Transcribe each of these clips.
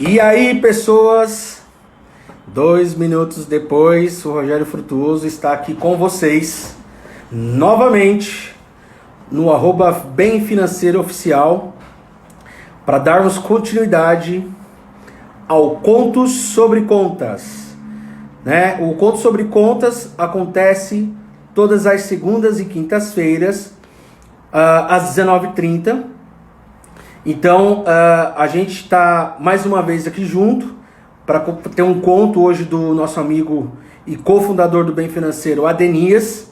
E aí, pessoas, 2 minutos depois, o Rogério Frutuoso está aqui com vocês, novamente, no @Bem Financeiro Oficial, para darmos continuidade ao Contos sobre Contas. O Conto sobre Contas acontece todas as segundas e quintas-feiras, às 19h30. Então, a gente está mais uma vez aqui junto para ter um conto hoje do nosso amigo e cofundador do Bem Financeiro, Adenias.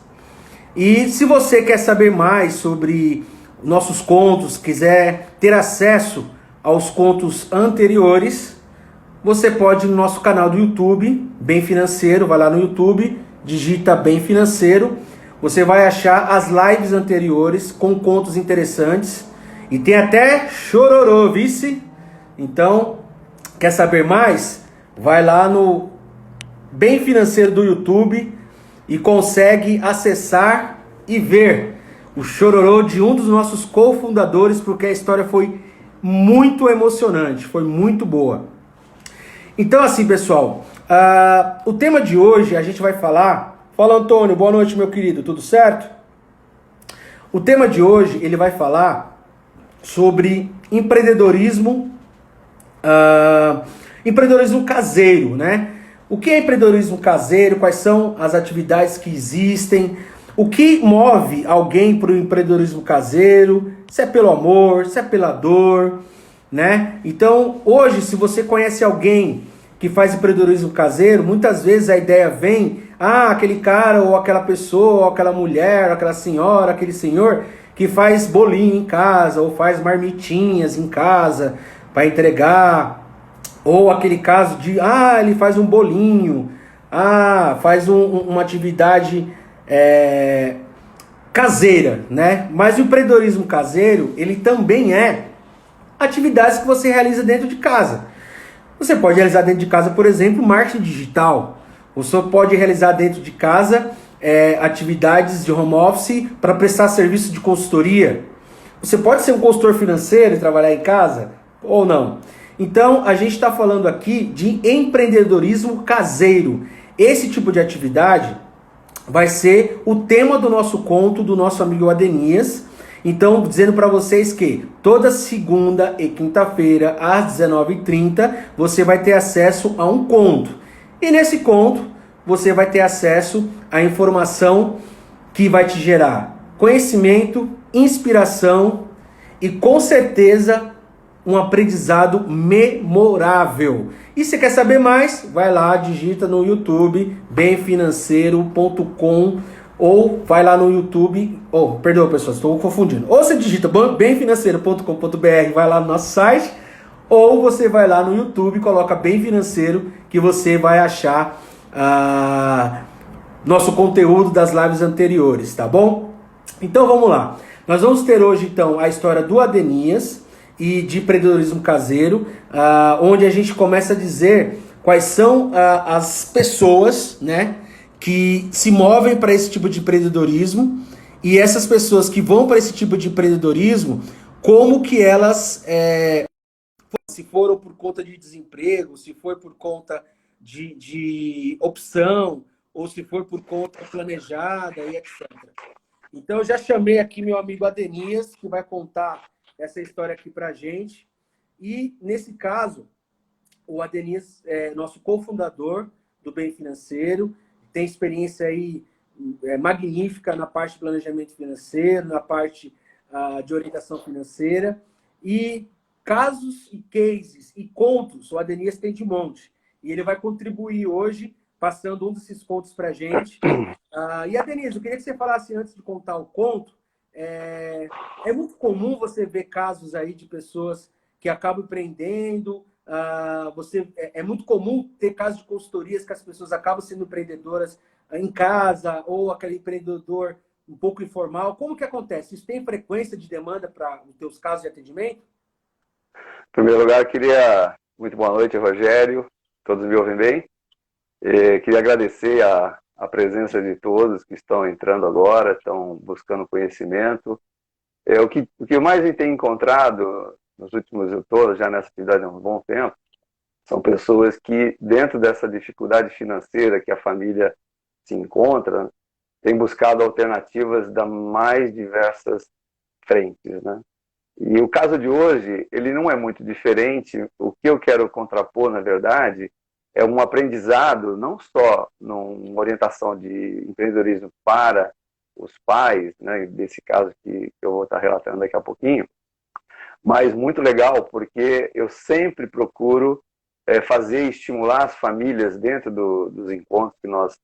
E se você quer saber mais sobre nossos contos, quiser ter acesso aos contos anteriores, você pode ir no nosso canal do YouTube, Bem Financeiro, vai lá no YouTube, digita Bem Financeiro, você vai achar as lives anteriores com contos interessantes. E tem até chororô, vice? Então, quer saber mais? Vai lá no Bem Financeiro do YouTube e consegue acessar e ver o chororô de um dos nossos cofundadores, porque a história foi muito emocionante, foi muito boa. Então, assim, pessoal, o tema de hoje a gente vai falar... Fala, Antônio, boa noite, meu querido, tudo certo? O tema de hoje, ele vai falar sobre empreendedorismo, empreendedorismo caseiro, né? O que é empreendedorismo caseiro? Quais são as atividades que existem? O que move alguém para o empreendedorismo caseiro? Se é pelo amor, se é pela dor, né? Então, hoje, se você conhece alguém que faz empreendedorismo caseiro, muitas vezes a ideia vem, aquele cara ou aquela pessoa, ou aquela mulher, ou aquela senhora, aquele senhor que faz bolinho em casa, ou faz marmitinhas em casa para entregar, ou aquele caso de, ele faz um bolinho, faz uma atividade caseira, né? Mas o empreendedorismo caseiro, ele também é atividades que você realiza dentro de casa. Você pode realizar dentro de casa, por exemplo, marketing digital. Você pode realizar dentro de casa atividades de home office para prestar serviço de consultoria. Você pode ser um consultor financeiro e trabalhar em casa ou não. Então, a gente está falando aqui de empreendedorismo caseiro. Esse tipo de atividade vai ser o tema do nosso conto do nosso amigo Adenias. Então, dizendo para vocês que toda segunda e quinta-feira, às 19h30, você vai ter acesso a um conto. E nesse conto, você vai ter acesso à informação que vai te gerar conhecimento, inspiração e, com certeza, um aprendizado memorável. E se quer saber mais, vai lá, digita no YouTube, bemfinanceiro.com, ou vai lá no YouTube, perdão, pessoal, estou confundindo. Ou você digita bemfinanceiro.com.br, vai lá no nosso site, ou você vai lá no YouTube e coloca Bem Financeiro, que você vai achar nosso conteúdo das lives anteriores, tá bom? Então vamos lá. Nós vamos ter hoje então a história do Adenias e de empreendedorismo caseiro, onde a gente começa a dizer quais são as pessoas, né, que se movem para esse tipo de empreendedorismo, e essas pessoas que vão para esse tipo de empreendedorismo, como que elas, se foram por conta de desemprego, se foi por conta de opção, ou se for por conta planejada e etc. Então, eu já chamei aqui meu amigo Adenias, que vai contar essa história aqui pra gente. E, nesse caso, o Adenias é nosso cofundador do Bem Financeiro, tem experiência aí magnífica na parte de planejamento financeiro, na parte de orientação financeira. E casos e cases e contos, o Adenias tem de monte. E ele vai contribuir hoje, passando um desses contos pra gente. E, Adenias, eu queria que você falasse, antes de contar o conto, é muito comum você ver casos aí de pessoas que acabam empreendendo. É muito comum ter casos de consultorias que as pessoas acabam sendo empreendedoras em casa, ou aquele empreendedor um pouco informal. Como que acontece? Isso tem frequência de demanda para os teus casos de atendimento? Em primeiro lugar, muito boa noite, Rogério. Todos me ouvem bem? Queria agradecer a presença de todos que estão entrando agora, estão buscando conhecimento. O que eu mais tenho encontrado nos últimos, eu estou já nessa atividade há um bom tempo, São pessoas que, dentro dessa dificuldade financeira que a família se encontra, têm buscado alternativas das mais diversas frentes, né? E o caso de hoje, ele não é muito diferente. O que eu quero contrapor, na verdade, é um aprendizado, não só numa orientação de empreendedorismo para os pais, né, desse caso que eu vou estar relatando daqui a pouquinho, mas muito legal, porque eu sempre procuro fazer e estimular as famílias dentro dos encontros que nós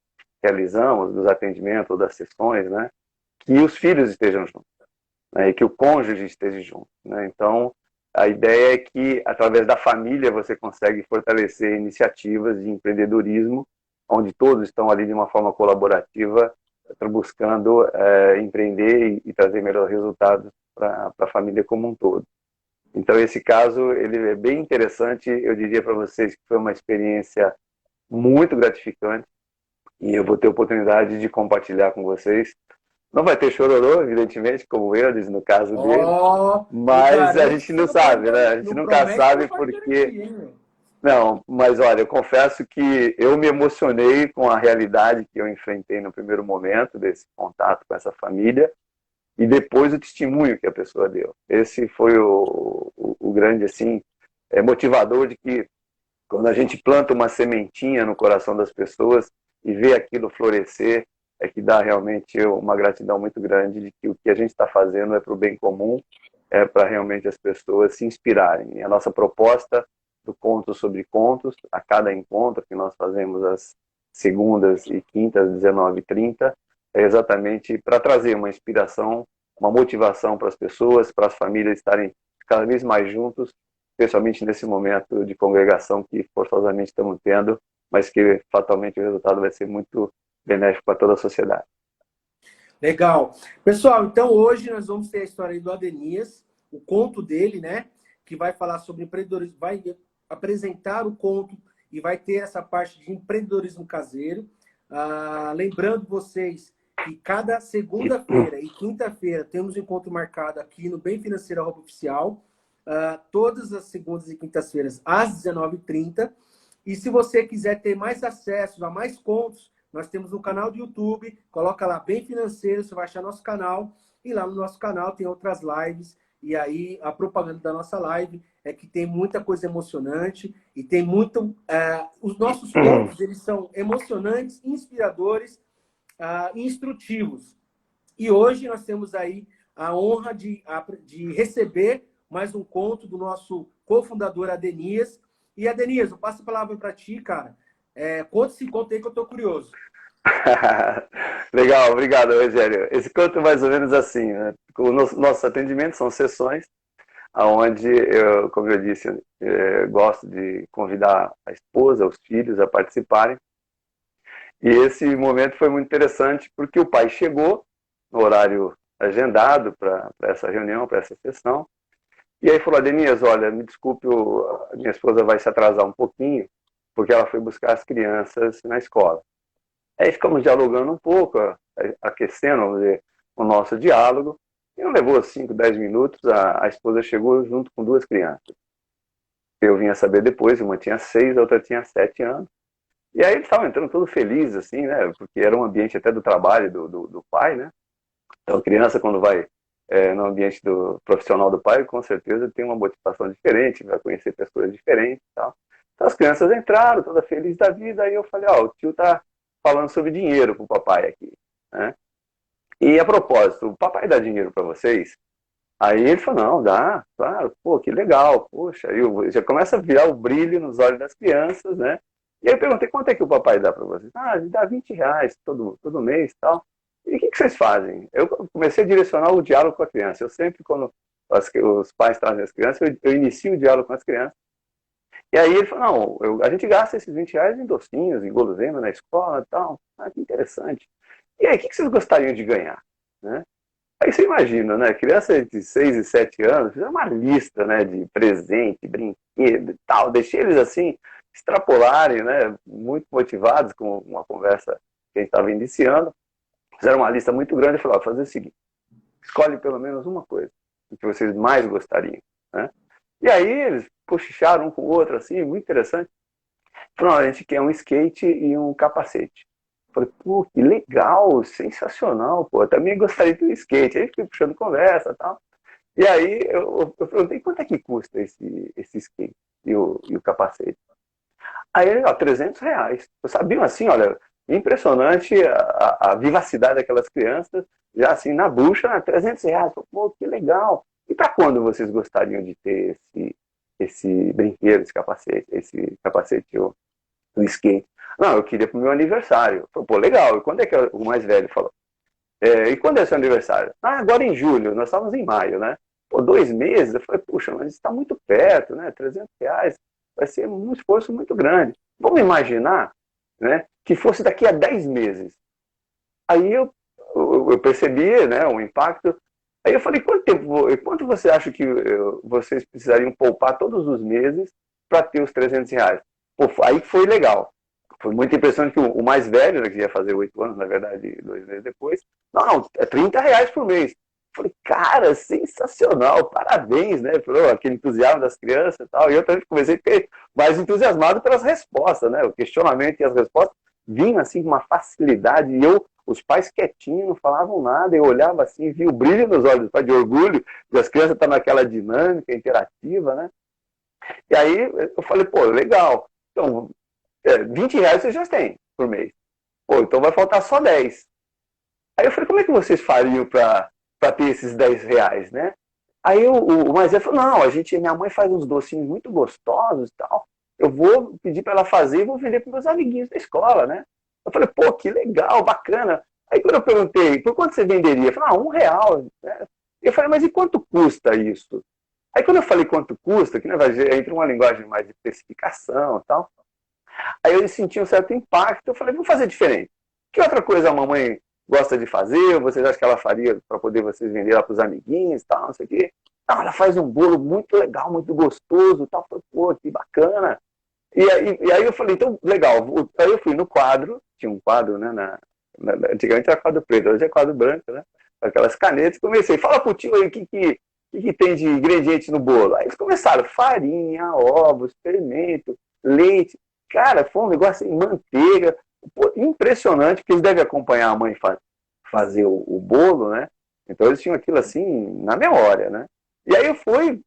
realizamos, dos atendimentos, das sessões, né, que os filhos estejam juntos, né, e que o cônjuge esteja junto, né? Então, a ideia é que, através da família, você consegue fortalecer iniciativas de empreendedorismo, onde todos estão ali de uma forma colaborativa, buscando empreender e trazer melhores resultados para a família como um todo. Então, esse caso ele é bem interessante. Eu diria para vocês que foi uma experiência muito gratificante e eu vou ter a oportunidade de compartilhar com vocês. Não vai ter chororô, evidentemente, como eles, no caso dele, Ó, me mas a garante que gente você não não vai, sabe, né? A gente não nunca promete que sabe não vai porque... garantir, hein, meu? Não, mas olha, eu confesso que eu me emocionei com a realidade que eu enfrentei no primeiro momento desse contato com essa família e depois o testemunho que a pessoa deu. Esse foi o grande, assim, motivador de que quando a gente planta uma sementinha no coração das pessoas e vê aquilo florescer, é que dá realmente uma gratidão muito grande de que o que a gente está fazendo é para o bem comum, é para realmente as pessoas se inspirarem. E a nossa proposta do Contos sobre Contos, a cada encontro que nós fazemos às segundas e quintas, 19h30, é exatamente para trazer uma inspiração, uma motivação para as pessoas, para as famílias estarem cada vez mais juntos, especialmente nesse momento de congregação que forçosamente estamos tendo, mas que fatalmente o resultado vai ser muito benéfico para toda a sociedade. Legal. Pessoal, então hoje nós vamos ter a história aí do Adenias, o conto dele, né? Que vai falar sobre empreendedorismo, vai apresentar o conto e vai ter essa parte de empreendedorismo caseiro. Lembrando vocês que cada segunda-feira e quinta-feira temos um encontro marcado aqui no Bem Financeiro Oficial, todas as segundas e quintas-feiras às 19h30. E se você quiser ter mais acesso a mais contos, nós temos um canal do YouTube, coloca lá Bem Financeiro, você vai achar nosso canal, e lá no nosso canal tem outras lives, e aí a propaganda da nossa live é que tem muita coisa emocionante, e tem muito... os nossos contos, eles são emocionantes, inspiradores, instrutivos. E hoje nós temos aí a honra de receber mais um conto do nosso cofundador Adenias. E Adenias, eu passo a palavra para ti, cara. Conta esse conto aí que eu tô curioso. Legal, obrigado, Rogério. Esse conto é mais ou menos assim, né? O nosso atendimento são sessões onde eu, como eu disse, gosto de convidar a esposa, os filhos a participarem. E esse momento foi muito interessante porque o pai chegou no horário agendado para essa reunião, para essa sessão, e aí falou: Adenias, olha, me desculpe, a minha esposa vai se atrasar um pouquinho, porque ela foi buscar as crianças na escola. Aí ficamos dialogando um pouco, aquecendo, vamos dizer, o nosso diálogo, e não levou 5, 10 minutos, a esposa chegou junto com duas crianças. Eu vim a saber depois, uma tinha 6, a outra tinha 7 anos. E aí eles estavam entrando todo felizes, assim, né? Porque era um ambiente até do trabalho do pai, né? Então a criança, quando vai no ambiente do profissional do pai, com certeza tem uma motivação diferente, vai conhecer pessoas diferentes e tal. Então as crianças entraram, toda feliz da vida, aí eu falei: ó, o tio tá falando sobre dinheiro pro papai aqui, né? E a propósito, o papai dá dinheiro para vocês? Aí ele falou: não, dá, claro, pô, que legal, poxa. Aí já começa a virar o brilho nos olhos das crianças, né? E aí eu perguntei: quanto é que o papai dá para vocês? Ele dá R$ 20 todo mês e tal. E o que vocês fazem? Eu comecei a direcionar o diálogo com a criança. Eu sempre, quando os pais trazem as crianças, eu inicio o diálogo com as crianças. E aí ele falou: não, a gente gasta esses R$ 20 em docinhos, em guloseima na escola e tal. Que interessante. E aí, o que vocês gostariam de ganhar? Né? Aí você imagina, né? Criança de 6 e 7 anos, fizeram uma lista, né, de presente, brinquedo e tal. Deixei eles assim extrapolarem, né? Muito motivados com uma conversa que a gente estava iniciando. Fizeram uma lista muito grande e falaram: fazer o seguinte, escolhe pelo menos uma coisa que vocês mais gostariam, né? E aí eles cochicharam um com o outro, assim, muito interessante. Falaram, a gente quer um skate e um capacete. Falei, pô, que legal, sensacional, pô, eu também gostaria de um skate. Aí fiquei puxando conversa e tal. E aí eu perguntei, quanto é que custa esse skate e o capacete? Aí ele, ó, R$ 300. Eu sabia, assim, olha, impressionante a vivacidade daquelas crianças, já assim, na bucha, R$ 300. Pô, que legal. E para quando vocês gostariam de ter esse brinquedo, esse capacete, o skate? Não, eu queria pro meu aniversário. Falei, pô, legal. E quando é que o mais velho falou? E quando é seu aniversário? Ah, agora em julho. Nós estávamos em maio, né? Pô, 2 meses. Eu falei, puxa, mas está muito perto, né? R$ 300 vai ser um esforço muito grande. Vamos imaginar, né, que fosse daqui a 10 meses. Aí eu percebi, né, o impacto. Aí eu falei, quanto você acha que vocês precisariam poupar todos os meses para ter os R$ 300? Pô, aí foi legal. Foi muito impressionante que o mais velho, né, que ia fazer 8 anos, na verdade, 2 meses depois, não, é R$ 30 por mês. Falei, cara, sensacional, parabéns, né? Falou, aquele entusiasmo das crianças e tal. E eu também comecei a ficar mais entusiasmado pelas respostas, né? O questionamento e as respostas vinham assim com uma facilidade. E os pais quietinhos, não falavam nada. Eu olhava assim, via o brilho nos olhos de orgulho, de as crianças estão naquela dinâmica interativa, né? E aí eu falei, pô, legal. Então, R$ 20 vocês já têm por mês. Pô, então vai faltar só 10. Aí eu falei, como é que vocês fariam para ter esses R$ 10, né? Aí o mais velho falou, não, minha mãe faz uns docinhos muito gostosos e tal. Eu vou pedir para ela fazer e vou vender para meus amiguinhos da escola, né? Eu falei, pô, que legal, bacana. Aí quando eu perguntei, por quanto você venderia? Eu falei, R$ 1, né? Eu falei, mas e quanto custa isso? Aí quando eu falei quanto custa, que na verdade entra uma linguagem mais de especificação e tal, aí eu senti um certo impacto. Eu falei, vou fazer diferente. Que outra coisa a mamãe gosta de fazer? Vocês acham que ela faria para poder vocês vender lá para os amiguinhos e tal, não sei o quê? Não, ela faz um bolo muito legal, muito gostoso, tal. Falei, pô, que bacana. E aí eu falei, então, legal. Aí eu fui no quadro, tinha um quadro, né? Antigamente era quadro preto, hoje é quadro branco, né? Aquelas canetas, comecei, fala pro tio aí o que tem de ingredientes no bolo. Aí eles começaram, farinha, ovos, fermento, leite. Cara, foi um negócio assim, manteiga. Pô, impressionante, porque eles devem acompanhar a mãe fazer o bolo, né? Então eles tinham aquilo assim na memória, né? E aí eu fui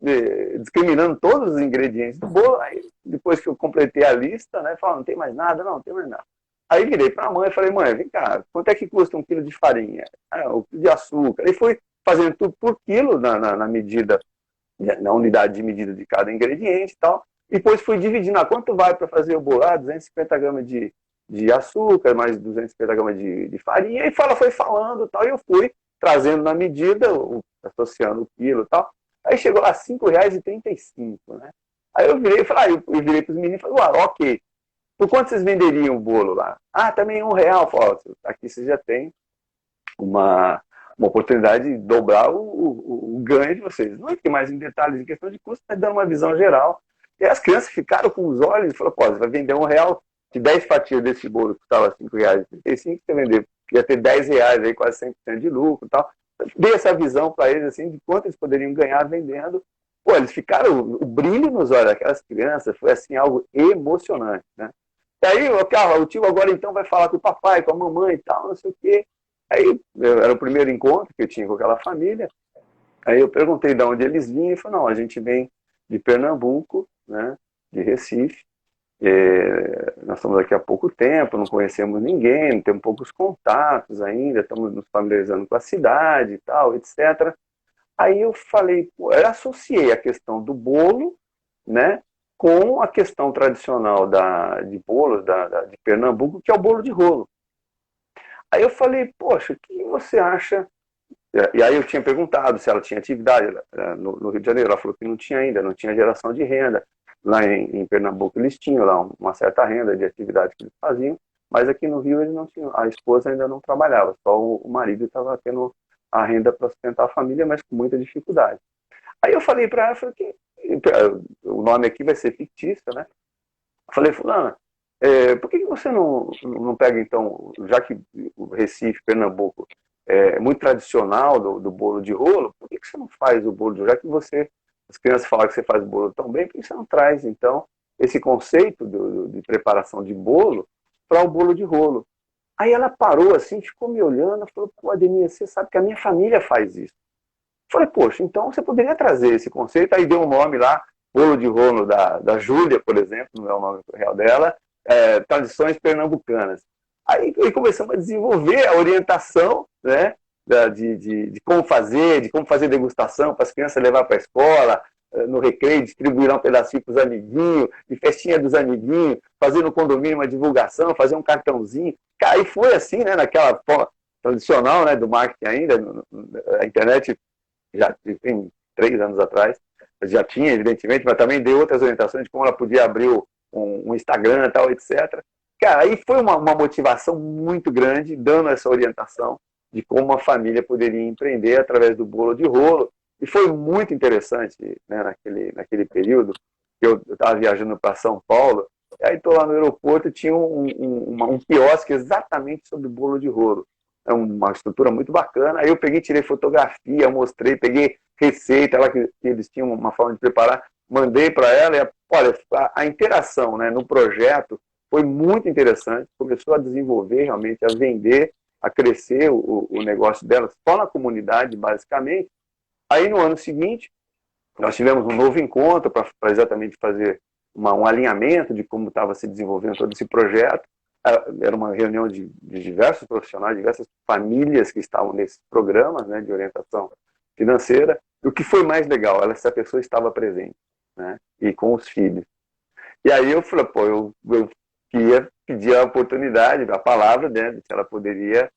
discriminando todos os ingredientes do bolo. Aí depois que eu completei a lista, né? Falei, não tem mais nada, não tem mais nada. Aí virei para a mãe e falei, mãe, vem cá, quanto é que custa 1 quilo de farinha? Um quilo de açúcar. Aí fui fazendo tudo por quilo na medida, na unidade de medida de cada ingrediente e tal. E depois fui dividindo, quanto vai para fazer o bolo? 250 gramas de açúcar, mais 250 gramas de farinha. E foi falando e tal. E eu fui trazendo na medida, associando o quilo e tal. Aí chegou lá R$ 5,35, né? Aí eu virei e falei, eu virei para os meninos e falei, ok. Por quanto vocês venderiam o bolo lá? Ah, também R$ 1. Falei, aqui você já tem uma oportunidade de dobrar o ganho de vocês. Não é mais em detalhes, em questão de custo, mas dando uma visão geral. E as crianças ficaram com os olhos e falaram, pô, você vai vender R$ 1 de 10 fatias desse bolo que custava R$ 5,35, você vender, ia ter R$ 10 aí, quase 100% de lucro e tal. Dei essa visão para eles, assim, de quanto eles poderiam ganhar vendendo. Pô, eles ficaram, o brilho nos olhos daquelas crianças foi, assim, algo emocionante, né? E aí, o tio agora então vai falar com o papai, com a mamãe e tal, não sei o quê. Aí, era o primeiro encontro que eu tinha com aquela família. Aí eu perguntei de onde eles vinham e falou, não, a gente vem de Pernambuco, né, de Recife. Nós estamos aqui há pouco tempo, não conhecemos ninguém, não temos poucos contatos ainda, estamos nos familiarizando com a cidade e tal, etc. Aí eu falei, eu associei a questão do bolo, né, com a questão tradicional de bolos de Pernambuco, que é o bolo de rolo. Aí eu falei, poxa, o que você acha? E aí eu tinha perguntado se ela tinha atividade no Rio de Janeiro. Ela falou que não tinha ainda, não tinha geração de renda. Lá em Pernambuco eles tinham lá uma certa renda de atividade que eles faziam, mas aqui no Rio eles não tinham. A esposa ainda não trabalhava, só o marido estava tendo a renda para sustentar a família, mas com muita dificuldade. Aí eu falei para ela, falei que o nome aqui vai ser fictício, né? Falei, fulana, por que você não pega, então, já que o Recife, Pernambuco, é muito tradicional do bolo de rolo, por que você não faz o bolo de rolo? Já que você As crianças falam que você faz bolo tão bem, por que você não traz, então, esse conceito de preparação de bolo para o bolo de rolo? Aí ela parou assim, ficou me olhando, falou, pô, Ademir, você sabe que a minha família faz isso. Falei, poxa, então você poderia trazer esse conceito, aí deu um nome lá, bolo de rolo da Júlia, por exemplo, não é o nome real dela, tradições pernambucanas. Aí começamos a desenvolver a orientação, né, de como fazer degustação para as crianças levar para a escola, no recreio, distribuir um pedacinho para os amiguinhos, de festinha dos amiguinhos, fazer no condomínio uma divulgação, fazer um cartãozinho. Cara, e foi assim, né, naquela forma tradicional, né, do marketing ainda, a internet já tem 3 anos atrás, já tinha, evidentemente, mas também deu outras orientações de como ela podia abrir um Instagram e tal, etc. Cara, aí foi uma motivação muito grande, dando essa orientação de como a família poderia empreender através do bolo de rolo. E foi muito interessante, né, naquele período, que eu estava viajando para São Paulo, e aí estou lá no aeroporto e tinha um quiosque exatamente sobre bolo de rolo. É uma estrutura muito bacana. Aí eu peguei, tirei fotografia, mostrei, peguei receita, lá que eles tinham uma forma de preparar, mandei para ela. E, olha, a interação, né, no projeto foi muito interessante. Começou a desenvolver, realmente, a vender, a crescer o negócio dela só na comunidade, basicamente. Aí no ano seguinte, nós tivemos um novo encontro para exatamente fazer um alinhamento de como estava se desenvolvendo todo esse projeto. Era uma reunião de diversos profissionais, diversas famílias que estavam nesses programas, né, de orientação financeira. E o que foi mais legal, essa pessoa estava presente, né, e com os filhos. E aí eu falei, pô, eu queria pedir a oportunidade, a palavra, né, se ela poderia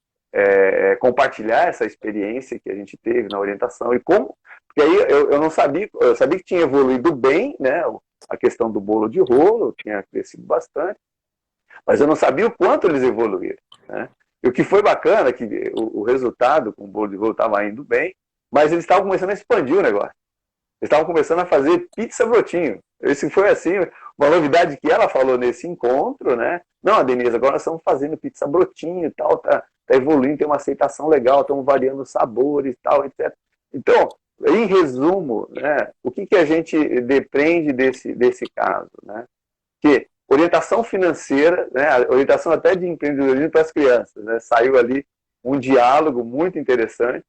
compartilhar essa experiência que a gente teve na orientação e como, porque aí eu não sabia, eu sabia que tinha evoluído bem, né, a questão do bolo de rolo, tinha crescido bastante, mas eu não sabia o quanto eles evoluíram, né? E o que foi bacana é que o resultado com o bolo de rolo estava indo bem, mas eles estavam começando a expandir o negócio. Eles estavam começando a fazer pizza brotinho. Esse foi assim, uma novidade que ela falou nesse encontro, né? Não, Denise, agora nós estamos fazendo pizza brotinho e tal, tá evoluindo, tem uma aceitação legal, estamos variando os sabores e tal, etc. Então, em resumo, né, o que a gente depende desse caso, né? Que orientação financeira, né, orientação até de empreendedorismo para as crianças, né? Saiu ali um diálogo muito interessante.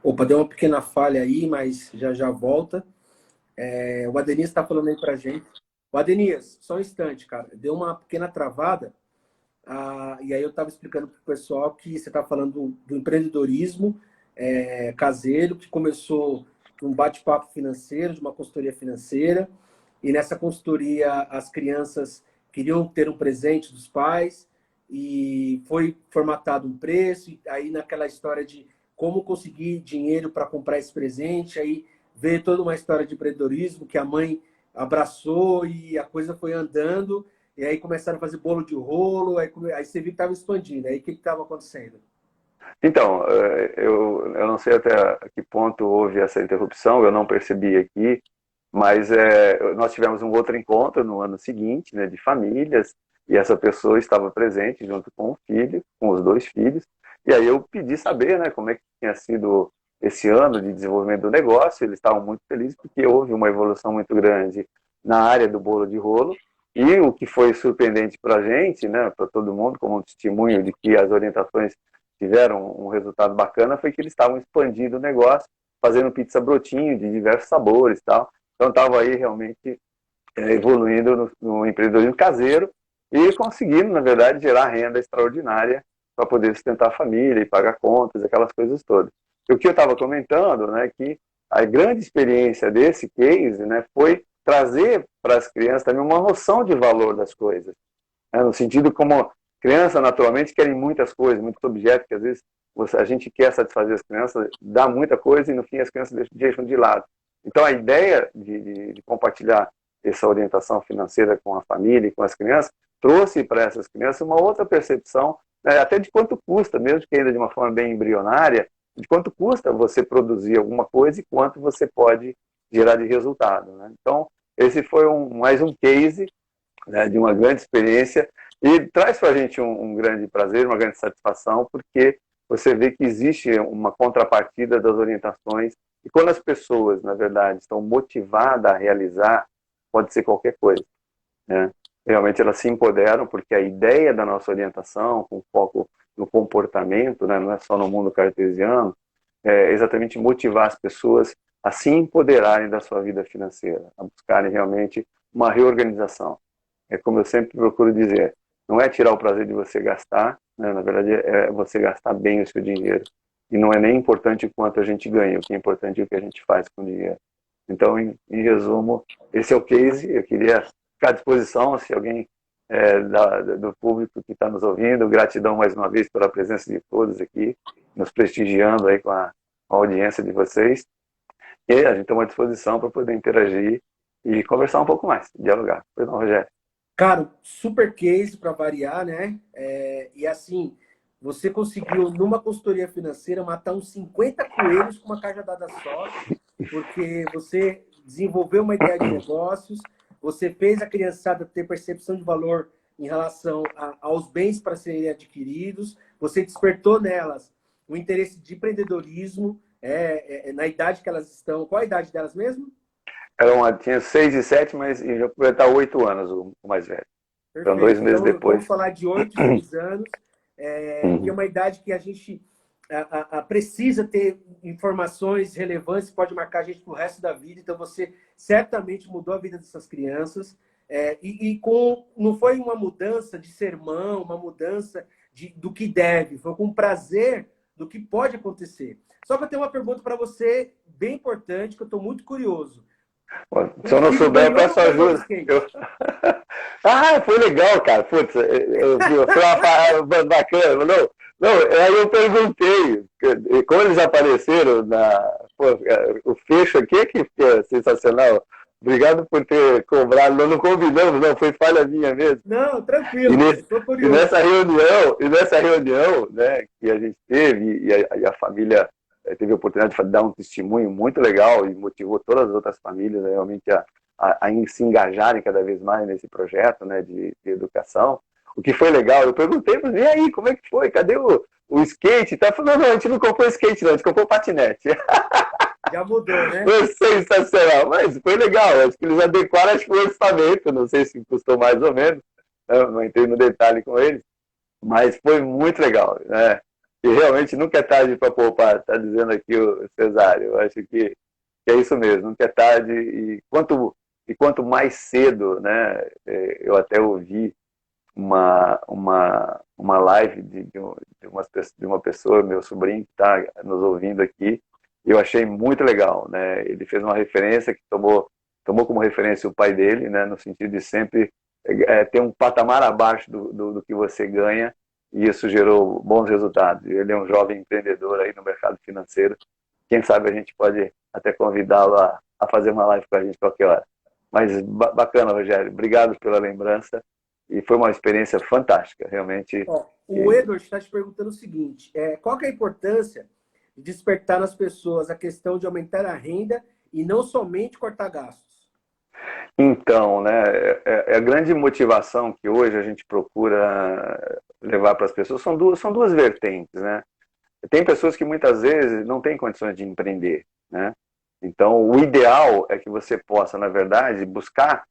Opa, deu uma pequena falha aí, mas já volta. O Adenias está falando aí pra gente. O Adenias, só um instante, cara. Deu uma pequena travada. E aí eu estava explicando para o pessoal que você está falando do empreendedorismo caseiro, que começou com um bate-papo financeiro, de uma consultoria financeira. E nessa consultoria as crianças queriam ter um presente dos pais e foi formatado um preço. E aí naquela história de como conseguir dinheiro para comprar esse presente, aí veio toda uma história de empreendedorismo que a mãe abraçou e a coisa foi andando. E aí começaram a fazer bolo de rolo, aí você viu que estava expandindo. Aí o que estava acontecendo? Então, eu não sei até que ponto houve essa interrupção, eu não percebi aqui, mas nós tivemos um outro encontro no ano seguinte, né, de famílias, e essa pessoa estava presente junto com o filho, com os 2 filhos, e aí eu pedi saber, né, como é que tinha sido esse ano de desenvolvimento do negócio. Eles estavam muito felizes porque houve uma evolução muito grande na área do bolo de rolo, e o que foi surpreendente para a gente, né, para todo mundo, como um testemunho de que as orientações tiveram um resultado bacana, foi que eles estavam expandindo o negócio, fazendo pizza brotinho de diversos sabores e tal. Então estava aí realmente evoluindo no empreendedorismo caseiro e conseguindo, na verdade, gerar renda extraordinária para poder sustentar a família e pagar contas, aquelas coisas todas. E o que eu estava comentando, né, que a grande experiência desse case, né, foi trazer para as crianças também uma noção de valor das coisas, né, no sentido como criança, naturalmente, querem muitas coisas, muitos objetos que às vezes a gente quer satisfazer as crianças, dá muita coisa e no fim as crianças deixam de lado. Então a ideia de compartilhar essa orientação financeira com a família e com as crianças trouxe para essas crianças uma outra percepção, né, até de quanto custa, mesmo que ainda de uma forma bem embrionária, de quanto custa você produzir alguma coisa e quanto você pode gerar de resultado, né? Então esse foi mais um case, né, de uma grande experiência E traz para a gente um grande prazer, uma grande satisfação, porque você vê que existe uma contrapartida das orientações, e quando as pessoas, na verdade, estão motivadas a realizar, pode ser qualquer coisa, né? Realmente elas se empoderam, porque a ideia da nossa orientação, com foco no comportamento, né, não é só no mundo cartesiano, é exatamente motivar as pessoas a se empoderarem da sua vida financeira, a buscarem realmente uma reorganização. É como eu sempre procuro dizer, não é tirar o prazer de você gastar, né? Na verdade é você gastar bem o seu dinheiro. E não é nem importante o quanto a gente ganha, o que é importante é o que a gente faz com o dinheiro. Então, em resumo, esse é o case. Eu queria ficar à disposição, se alguém do público que está nos ouvindo, gratidão mais uma vez pela presença de todos aqui, nos prestigiando aí com a audiência de vocês. E a gente está à disposição para poder interagir e conversar um pouco mais, dialogar. Pois não, Rogério? Cara, super case para variar, né? E assim, você conseguiu, numa consultoria financeira, matar uns 50 coelhos com uma cajadada só, porque você desenvolveu uma ideia de negócios, você fez a criançada ter percepção de valor em relação aos bens para serem adquiridos, você despertou nelas o interesse de empreendedorismo, na idade que elas estão. Qual a idade delas mesmo? Tinha 6 e 7, mas já completar 8 anos o mais velho. Então, dois Perfeito. meses Então, vamos depois. falar de 8, 6 anos, que é Uhum. uma idade que a gente precisa ter informações relevantes, pode marcar a gente para o resto da vida. Então, você certamente mudou a vida dessas crianças. Não foi uma mudança de sermão, uma mudança do que deve, foi com prazer do que pode acontecer. Só que eu tenho uma pergunta para você, bem importante, que eu estou muito curioso. Se O eu não filho souber, eu ganhou ou não peço ganhou o ajuda. skate? Ah, foi legal, cara. Putz, foi uma bacana. Não, não, aí eu perguntei, como eles apareceram pô, o fecho aqui que é sensacional. Obrigado por ter cobrado. Nós não combinamos, não, foi falha minha mesmo. Não, E, tranquilo, nesse, estou e curioso. nessa reunião, né, que a gente teve, e a família teve a oportunidade de dar um testemunho muito legal e motivou todas as outras famílias, né, realmente a se engajarem cada vez mais nesse projeto, né, de educação. O que foi legal, eu perguntei, mas e aí, como é que foi? Cadê o skate? Tá falando, não, a gente não comprou skate, não, a gente comprou patinete. Já mudou, né? Foi sensacional, mas foi legal. Acho que eles adequaram o orçamento, não sei se custou mais ou menos, não entrei no detalhe com eles, mas foi muito legal, né? E realmente nunca é tarde para poupar, está dizendo aqui o Cesário. Eu acho que é isso mesmo, nunca é tarde. E quanto mais cedo, né? Eu até ouvi uma live de uma pessoa, meu sobrinho, que está nos ouvindo aqui, e eu achei muito legal, né? Ele fez uma referência que tomou como referência o pai dele, né? No sentido de sempre ter um patamar abaixo do que você ganha, e isso gerou bons resultados. Ele é um jovem empreendedor aí no mercado financeiro. Quem sabe a gente pode até convidá-lo a fazer uma live com a gente qualquer hora. Mas bacana, Rogério. Obrigado pela lembrança. E foi uma experiência fantástica, realmente. Ó, o Edward está te perguntando o seguinte: qual que é a importância de despertar nas pessoas a questão de aumentar a renda e não somente cortar gastos? Então, né, a grande motivação que hoje a gente procura levar para as pessoas são duas vertentes, né? Tem pessoas que muitas vezes não têm condições de empreender, né? Então, o ideal é que você possa, na verdade, buscar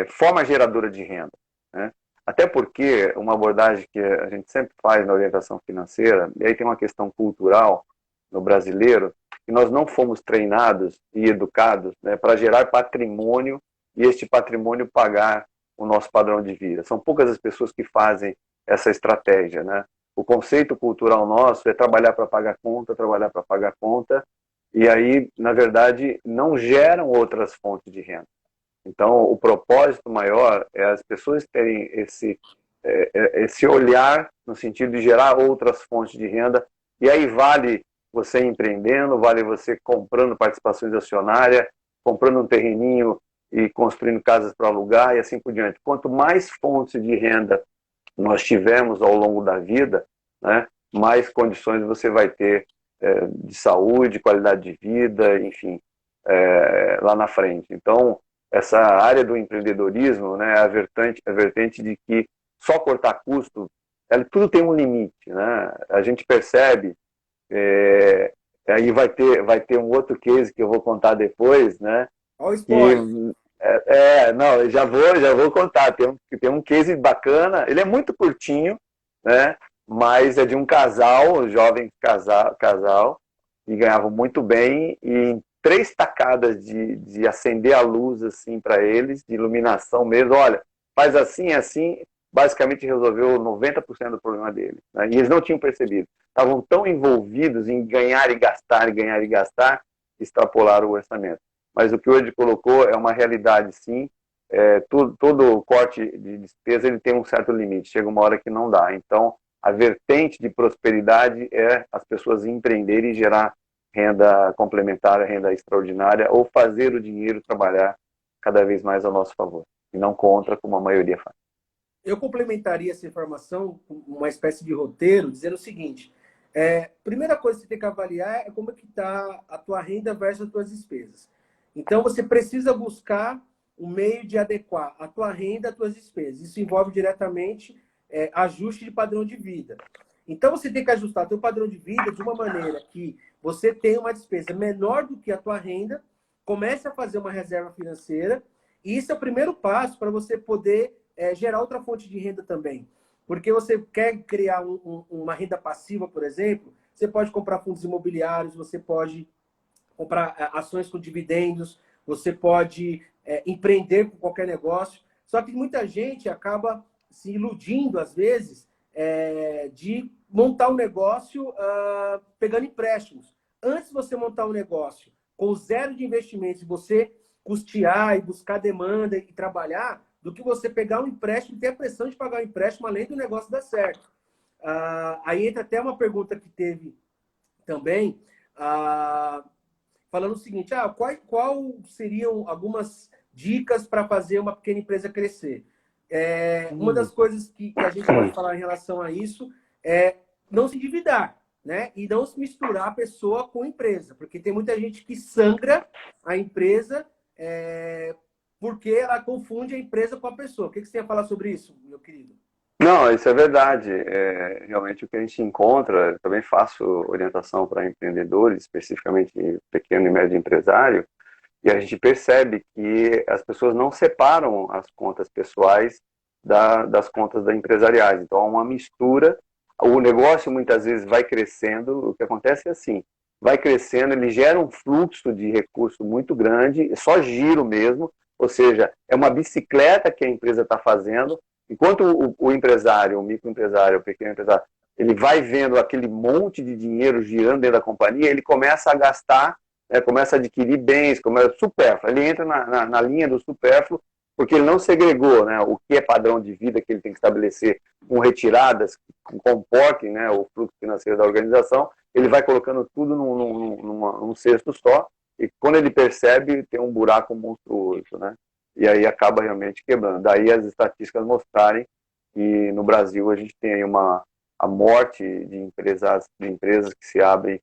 forma geradora de renda, né? Até porque uma abordagem que a gente sempre faz na orientação financeira, e aí tem uma questão cultural no brasileiro, que nós não fomos treinados e educados, né, para gerar patrimônio e este patrimônio pagar o nosso padrão de vida. São poucas as pessoas que fazem essa estratégia, né? O conceito cultural nosso é trabalhar para pagar conta, e aí, na verdade, não geram outras fontes de renda. Então, o propósito maior é as pessoas terem esse olhar no sentido de gerar outras fontes de renda, e aí vale você empreendendo, vale você comprando participações acionárias, comprando um terreninho e construindo casas para alugar e assim por diante. Quanto mais fontes de renda nós tivermos ao longo da vida, né, mais condições você vai ter de saúde, qualidade de vida, enfim, lá na frente. Então, essa área do empreendedorismo, né, é a vertente de que só cortar custo, tudo tem um limite, né? A gente percebe, aí vai ter um outro case que eu vou contar depois, né? Olha o Que spoiler. não, eu já vou contar. Tem um case bacana, ele é muito curtinho, né? Mas é de um casal, um jovem casal, que ganhava muito bem, e em 3 tacadas de acender a luz assim para eles, de iluminação mesmo, olha, faz assim, assim, basicamente resolveu 90% do problema deles. Né? E eles não tinham percebido. Estavam tão envolvidos em ganhar e gastar, extrapolaram o orçamento. Mas o que o Ed colocou é uma realidade, sim. Todo corte de despesa ele tem um certo limite. Chega uma hora que não dá. Então, a vertente de prosperidade é as pessoas empreenderem e gerar renda complementar, renda extraordinária, ou fazer o dinheiro trabalhar cada vez mais ao nosso favor, e não contra, como a maioria faz. Eu complementaria essa informação com uma espécie de roteiro, dizendo o seguinte: primeira coisa que você tem que avaliar é como é que está a tua renda versus as tuas despesas. Então, você precisa buscar um meio de adequar a tua renda às tuas despesas. Isso envolve diretamente ajuste de padrão de vida. Então, você tem que ajustar o teu padrão de vida de uma maneira que você tenha uma despesa menor do que a tua renda, comece a fazer uma reserva financeira, e isso é o primeiro passo para você poder gerar outra fonte de renda também. Porque você quer criar uma renda passiva, por exemplo, você pode comprar fundos imobiliários, você pode comprar ações com dividendos, você pode empreender com qualquer negócio. Só que muita gente acaba se iludindo, às vezes, de montar um negócio pegando empréstimos. Antes de você montar um negócio com zero de investimentos, você custear e buscar demanda e trabalhar, do que você pegar um empréstimo e ter a pressão de pagar o empréstimo além do negócio dar certo. Aí entra até uma pergunta que teve também, falando o seguinte: qual seriam algumas dicas para fazer uma pequena empresa crescer? Uma das coisas que a gente pode falar em relação a isso é não se endividar, né? E não se misturar a pessoa com a empresa, porque tem muita gente que sangra a empresa porque ela confunde a empresa com a pessoa. O que você tem a falar sobre isso, meu querido? Não, isso é verdade. Realmente o que a gente encontra, eu também faço orientação para empreendedores, especificamente pequeno e médio empresário, e a gente percebe que as pessoas não separam as contas pessoais das contas da empresariais. Então, há uma mistura. O negócio muitas vezes vai crescendo. O que acontece é assim: vai crescendo, ele gera um fluxo de recurso muito grande, só giro mesmo, ou seja, é uma bicicleta que a empresa está fazendo. Enquanto o empresário, o microempresário, o pequeno empresário, ele vai vendo aquele monte de dinheiro girando dentro da companhia, ele começa a gastar, começa a adquirir bens, começa supérfluo. Ele entra na linha do supérfluo, porque ele não segregou, né, o que é padrão de vida que ele tem que estabelecer com retiradas que comportem, né, o fluxo financeiro da organização. Ele vai colocando tudo num cesto só, e quando ele percebe, tem um buraco monstruoso, né? E aí acaba realmente quebrando. Daí as estatísticas mostrarem que no Brasil a gente tem aí a morte de empresas que se abrem,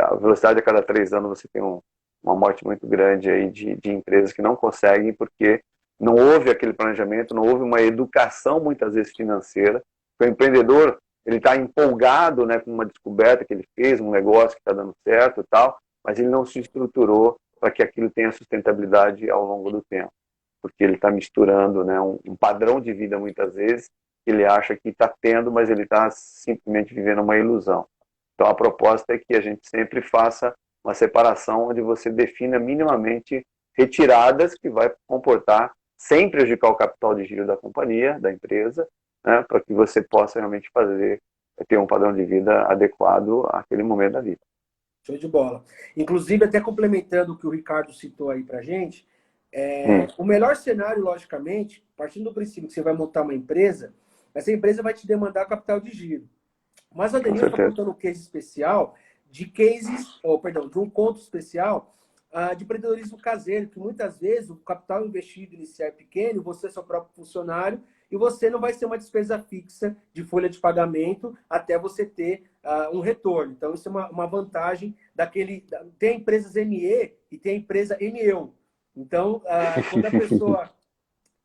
a velocidade a cada 3 anos você tem uma morte muito grande aí de empresas que não conseguem porque não houve aquele planejamento, não houve uma educação muitas vezes financeira. O empreendedor, ele está empolgado, né, com uma descoberta que ele fez, um negócio que está dando certo e tal, mas ele não se estruturou para que aquilo tenha sustentabilidade ao longo do tempo, porque ele está misturando, né, um padrão de vida muitas vezes que ele acha que está tendo, mas ele está simplesmente vivendo uma ilusão. Então a proposta é que a gente sempre faça uma separação onde você defina minimamente retiradas que vai comportar sem prejudicar o capital de giro da companhia, da empresa, né, para que você possa realmente ter um padrão de vida adequado àquele momento da vida. Show de bola. Inclusive, até complementando o que o Ricardo citou aí para gente, o melhor cenário, logicamente, partindo do princípio que você vai montar uma empresa, essa empresa vai te demandar capital de giro. Mas a Denise está contando um case especial de um conto especial de empreendedorismo caseiro, que muitas vezes o capital investido inicial é pequeno, você é seu próprio funcionário, e você não vai ser uma despesa fixa de folha de pagamento até você ter um retorno. Então, isso é uma vantagem daquele... Tem empresas ME e tem a empresa MEU. Então, quando a pessoa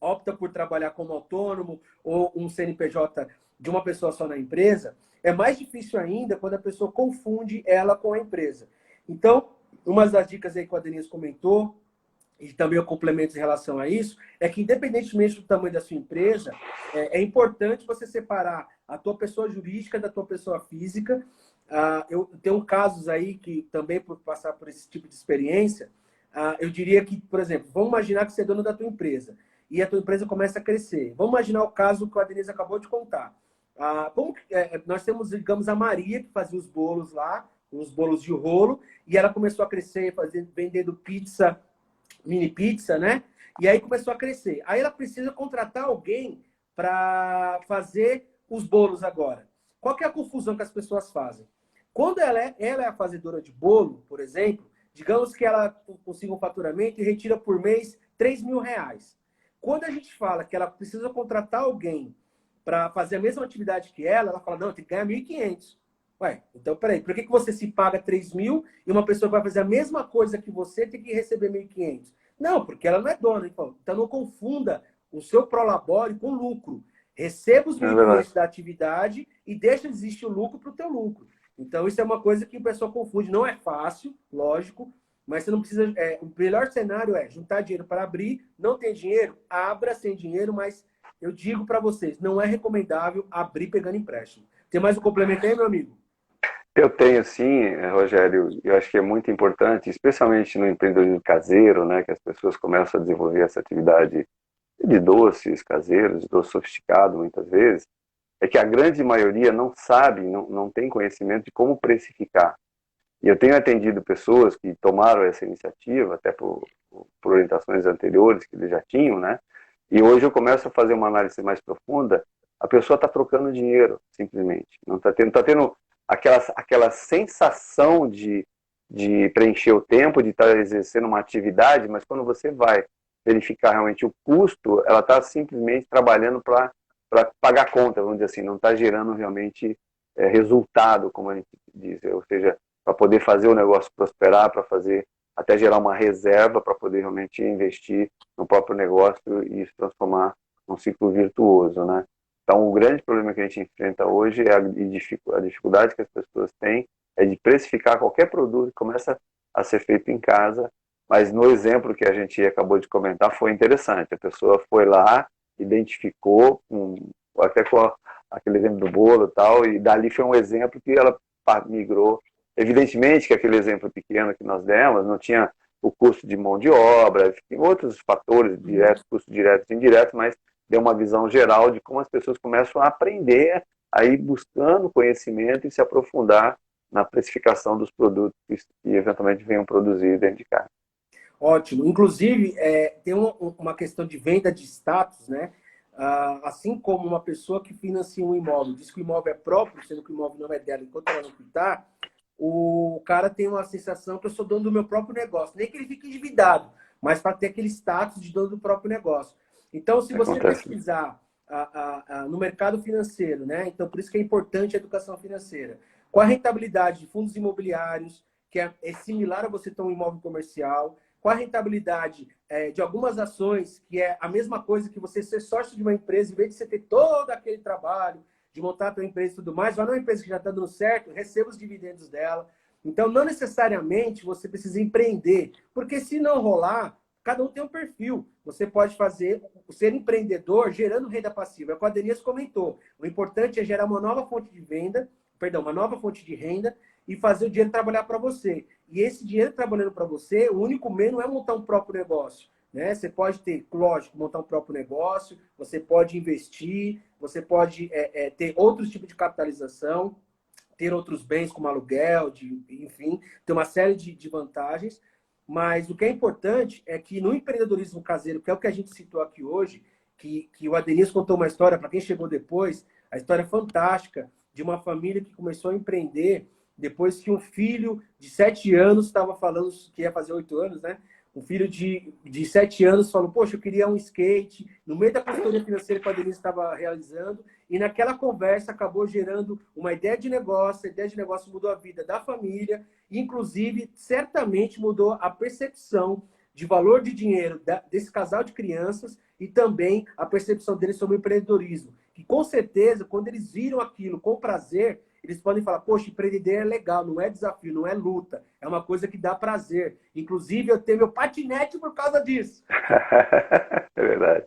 opta por trabalhar como autônomo ou um CNPJ de uma pessoa só na empresa, é mais difícil ainda quando a pessoa confunde ela com a empresa. Então, uma das dicas aí que o Denise comentou, e também eu complemento em relação a isso, é que independentemente do tamanho da sua empresa, é importante você separar a tua pessoa jurídica da tua pessoa física. Eu tenho casos aí que também por passar por esse tipo de experiência, eu diria que, por exemplo, vamos imaginar que você é dono da tua empresa e a tua empresa começa a crescer. Vamos imaginar o caso que a Denise acabou de contar. Nós temos, digamos, a Maria, que fazia os bolos lá, os bolos de rolo, e ela começou a crescer, vendendo pizza, mini pizza, né? E aí começou a crescer. Aí ela precisa contratar alguém para fazer os bolos agora. Qual que é a confusão que as pessoas fazem? Quando ela é a fazedora de bolo, por exemplo, digamos que ela consiga um faturamento e retira por mês R$ 3.000. Quando a gente fala que ela precisa contratar alguém para fazer a mesma atividade que ela fala, não, tem que ganhar 1.500. Ué, então peraí, por que você se paga 3.000 e uma pessoa que vai fazer a mesma coisa que você tem que receber 1.500? Não, porque ela não é dona. Então não confunda o seu prolabore com lucro. Receba os 1.500 da atividade e deixa de existir o lucro para o teu lucro. Então isso é uma coisa que o pessoal confunde. Não é fácil, lógico, mas você não precisa... o melhor cenário é juntar dinheiro para abrir. Não tem dinheiro? Abra sem dinheiro, mas eu digo para vocês, não é recomendável abrir pegando empréstimo. Tem mais um complemento aí, meu amigo? Eu tenho sim, Rogério, eu acho que é muito importante, especialmente no empreendedorismo caseiro, né, que as pessoas começam a desenvolver essa atividade de doces caseiros, de doce sofisticado muitas vezes, é que a grande maioria não sabe, não tem conhecimento de como precificar. E eu tenho atendido pessoas que tomaram essa iniciativa, até por orientações anteriores que eles já tinham, né? E hoje eu começo a fazer uma análise mais profunda, a pessoa está trocando dinheiro, simplesmente. Não está tendo aquela sensação de preencher o tempo, de estar exercendo uma atividade, mas quando você vai verificar realmente o custo, ela está simplesmente trabalhando para pagar conta, vamos dizer assim, não está gerando realmente resultado, como a gente diz, ou seja, para poder fazer o negócio prosperar, para fazer até gerar uma reserva para poder realmente investir no próprio negócio e se transformar num ciclo virtuoso, né? Então, o grande problema que a gente enfrenta hoje é a dificuldade que as pessoas têm é de precificar qualquer produto que começa a ser feito em casa, mas no exemplo que a gente acabou de comentar foi interessante. A pessoa foi lá, identificou, até com aquele exemplo do bolo e tal, e dali foi um exemplo que ela migrou. Evidentemente que aquele exemplo pequeno que nós demos não tinha o custo de mão de obra, tem outros fatores diretos, custos diretos e indiretos, mas deu uma visão geral de como as pessoas começam a aprender, a ir buscando conhecimento e se aprofundar na precificação dos produtos que eventualmente venham produzir dentro de casa. Ótimo. Inclusive, tem uma questão de venda de status, né? Assim como uma pessoa que financia um imóvel, diz que o imóvel é próprio, sendo que o imóvel não é dela, enquanto ela não quitar, o cara tem uma sensação que eu sou dono do meu próprio negócio. Nem que ele fique endividado, mas para ter aquele status de dono do próprio negócio. Então, se você pesquisar no mercado financeiro, né? Então, por isso que é importante a educação financeira. Qual a rentabilidade de fundos imobiliários, que é similar a você ter um imóvel comercial? Qual a rentabilidade de algumas ações, que é a mesma coisa que você ser sócio de uma empresa, em vez de você ter todo aquele trabalho de montar a tua empresa e tudo mais, vai numa empresa que já está dando certo, receba os dividendos dela. Então, não necessariamente você precisa empreender, porque se não rolar, cada um tem um perfil. Você pode ser empreendedor gerando renda passiva. É o que a Denise comentou. O importante é gerar uma nova fonte de venda, uma nova fonte de renda e fazer o dinheiro trabalhar para você. E esse dinheiro trabalhando para você, o único meio não é montar um próprio negócio. Né? Você pode ter, lógico, montar um próprio negócio, você pode investir, você pode ter outros tipos de capitalização, ter outros bens como aluguel, enfim, ter uma série de vantagens. Mas o que é importante é que no empreendedorismo caseiro, que é o que a gente citou aqui hoje, que o Adenis contou uma história, para quem chegou depois, a história fantástica de uma família que começou a empreender depois que um filho de 7 anos estava falando que ia fazer 8 anos, né? Um filho de 7 anos falou, poxa, eu queria um skate, no meio da consultoria financeira que a Denise estava realizando, e naquela conversa acabou gerando uma ideia de negócio, a ideia de negócio mudou a vida da família, e inclusive, certamente mudou a percepção de valor de dinheiro desse casal de crianças e também a percepção deles sobre o empreendedorismo. Que com certeza, quando eles viram aquilo com prazer, eles podem falar, poxa, empreender é legal, não é desafio, não é luta, é uma coisa que dá prazer. Inclusive, eu tenho meu patinete por causa disso. É verdade.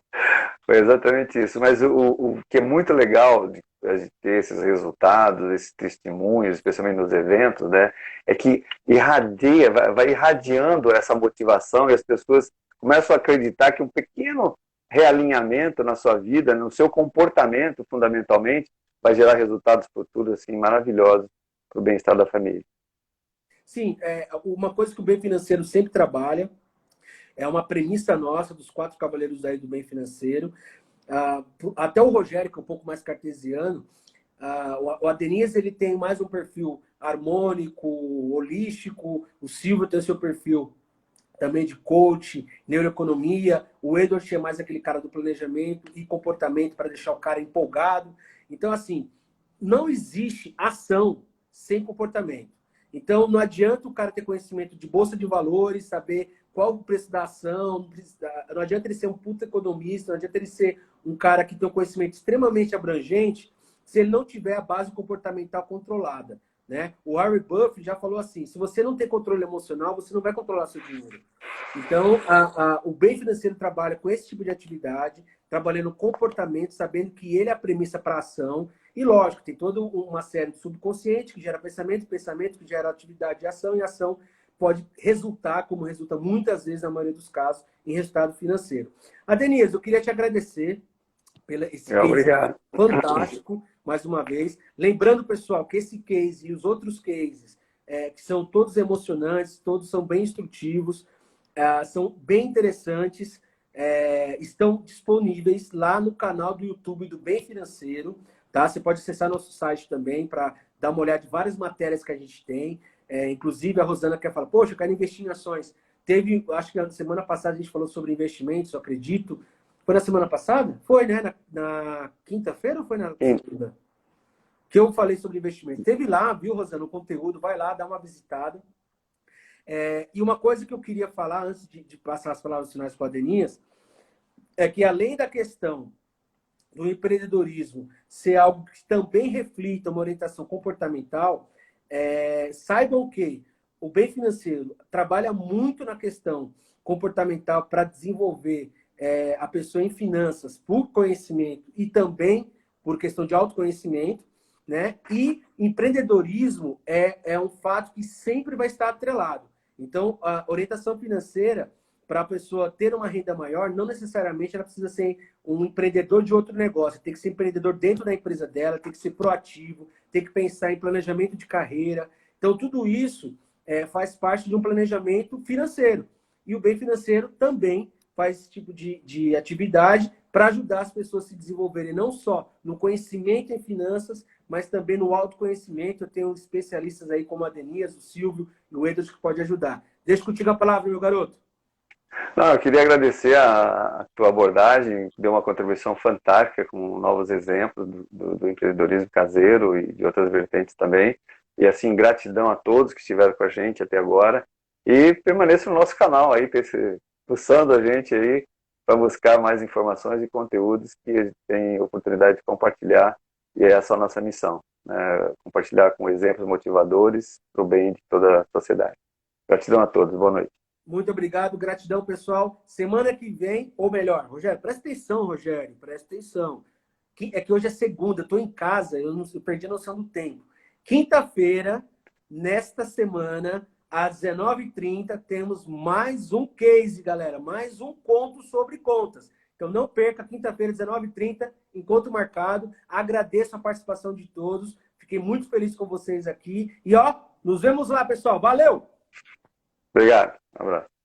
Foi exatamente isso. Mas o que é muito legal de a gente ter esses resultados, esses testemunhos, especialmente nos eventos, né, é que irradia, vai irradiando essa motivação e as pessoas começam a acreditar que um pequeno realinhamento na sua vida, no seu comportamento, fundamentalmente, vai gerar resultados futuros assim, maravilhosos para o bem-estar da família. Sim, uma coisa que o Bem Financeiro sempre trabalha, é uma premissa nossa dos 4 cavaleiros aí do Bem Financeiro. Até o Rogério, que é um pouco mais cartesiano, o Adenias ele tem mais um perfil harmônico, holístico, o Silvio tem o seu perfil também de coach, neuroeconomia, o Edward tinha mais aquele cara do planejamento e comportamento para deixar o cara empolgado. Então, assim, não existe ação sem comportamento. Então, não adianta o cara ter conhecimento de bolsa de valores, saber qual o preço da ação, não adianta ele ser um puta economista, não adianta ele ser um cara que tem um conhecimento extremamente abrangente se ele não tiver a base comportamental controlada. Né? O Warren Buffett já falou assim, se você não tem controle emocional, você não vai controlar seu dinheiro. Então, o Bem Financeiro trabalha com esse tipo de atividade, trabalhando comportamento, sabendo que ele é a premissa para a ação. E, lógico, tem toda uma série de subconsciente que gera pensamento, pensamento que gera atividade e ação pode resultar, como resulta muitas vezes, na maioria dos casos, em resultado financeiro. Denise, eu queria te agradecer pelo esse case fantástico, mais uma vez. Lembrando, pessoal, que esse case e os outros cases, que são todos emocionantes, todos são bem instrutivos, são bem interessantes, estão disponíveis lá no canal do YouTube do Bem Financeiro. Tá? Você pode acessar nosso site também para dar uma olhada em várias matérias que a gente tem. Inclusive, a Rosana quer falar, poxa, eu quero investir em ações. Acho que na semana passada a gente falou sobre investimentos, eu acredito. Foi na semana passada? Foi, né? Na quinta-feira ou foi na segunda? Que eu falei sobre investimento. Teve lá, viu, Rosana, o conteúdo. Vai lá, dá uma visitada. E uma coisa que eu queria falar, antes de passar as palavras finais para a Deninhas, é que além da questão do empreendedorismo ser algo que também reflita uma orientação comportamental, saibam que o Bem Financeiro trabalha muito na questão comportamental para desenvolver a pessoa em finanças por conhecimento e também por questão de autoconhecimento, né? E empreendedorismo é um fato que sempre vai estar atrelado. Então, a orientação financeira, para a pessoa ter uma renda maior, não necessariamente ela precisa ser um empreendedor de outro negócio. Tem que ser empreendedor dentro da empresa dela, tem que ser proativo, tem que pensar em planejamento de carreira. Então, tudo isso faz parte de um planejamento financeiro. E o Bem Financeiro também faz esse tipo de atividade para ajudar as pessoas a se desenvolverem não só no conhecimento em finanças, mas também no autoconhecimento. Eu tenho especialistas aí como a Denias, o Silvio e o Edson que pode ajudar. Deixa contigo a palavra, meu garoto. Não, eu queria agradecer a tua abordagem, deu uma contribuição fantástica com novos exemplos do empreendedorismo caseiro e de outras vertentes também. E assim, gratidão a todos que estiveram com a gente até agora. E permaneça no nosso canal aí, pulsando a gente aí para buscar mais informações e conteúdos que a gente tem oportunidade de compartilhar. E essa é a nossa missão, né? Compartilhar com exemplos motivadores para o bem de toda a sociedade. Gratidão a todos, boa noite. Muito obrigado, gratidão, pessoal. Semana que vem, ou melhor, Rogério, presta atenção, Rogério, presta atenção. É que hoje é segunda, eu estou em casa, eu perdi a noção do tempo. Quinta-feira, nesta semana, às 19h30, temos mais um case, galera, mais um conto sobre contas. Então não perca, quinta-feira, 19h30, encontro marcado. Agradeço a participação de todos. Fiquei muito feliz com vocês aqui. E ó, nos vemos lá, pessoal. Valeu! Obrigado. Um abraço.